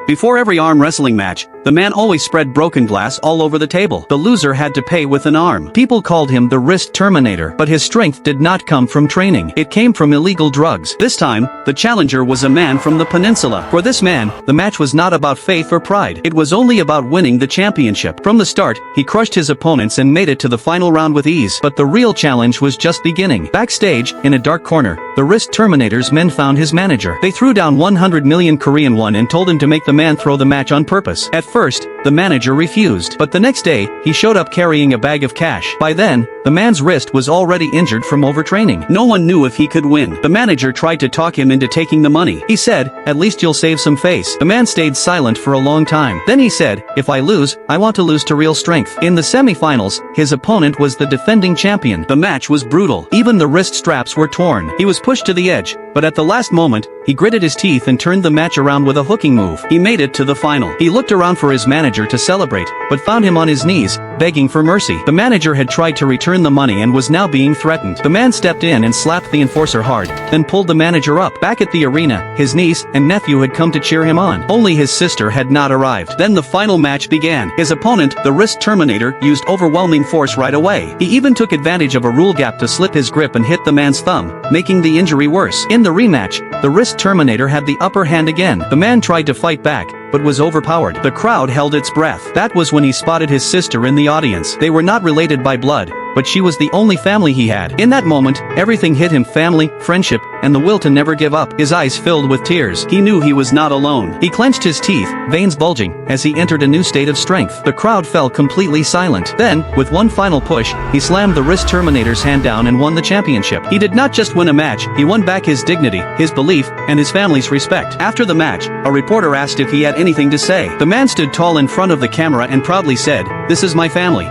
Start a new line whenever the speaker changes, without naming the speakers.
Before every arm wrestling match, the man always spread broken glass all over the table. The loser had to pay with an arm. People called him the wrist terminator, but his strength did not come from training. It came from illegal drugs. This time, the challenger was a man from the peninsula. For this man, the match was not about faith or pride. It was only about winning the championship. From the start, he crushed his opponents and made it to the final round with ease. But the real challenge was just beginning. Backstage, in a dark corner, the wrist terminator's men found his manager. They threw down 100 million Korean won and told him to make the man throw the match on purpose. At first, the manager refused. But the next day, he showed up carrying a bag of cash. By then, the man's wrist was already injured from overtraining. No one knew if he could win. The manager tried to talk him into taking the money. He said, "At least you'll save some face." The man stayed silent for a long time. Then he said, "If I lose, I want to lose to real strength." In the semi-finals, his opponent was the defending champion. The match was brutal. Even the wrist straps were torn. He was pushed to the edge, but at the last moment, he gritted his teeth and turned the match around with a hooking move. He made it to the final. He looked around for his manager to celebrate, but found him on his knees, begging for mercy. The manager had tried to return the money and was now being threatened. The man stepped in and slapped the enforcer hard, then pulled the manager up. Back at the arena, his niece and nephew had come to cheer him on. Only his sister had not arrived. Then the final match began. His opponent, the wrist terminator, used overwhelming force right away. He even took advantage of a rule gap to slip his grip and hit the man's thumb, making the injury worse. In the rematch, the wrist terminator had the upper hand again. The man tried to fight back, but was overpowered. The crowd held its breath. That was when he spotted his sister in the audience. They were not related by blood, but she was the only family he had. In that moment, everything hit him: family, friendship, and the will to never give up. His eyes filled with tears. He knew he was not alone. He clenched his teeth, veins bulging, as he entered a new state of strength. The crowd fell completely silent. Then, with one final push, he slammed the wrist terminator's hand down and won the championship. He did not just win a match, he won back his dignity, his belief, and his family's respect. After the match, a reporter asked if he had anything to say. The man stood tall in front of the camera and proudly said, "This is my family.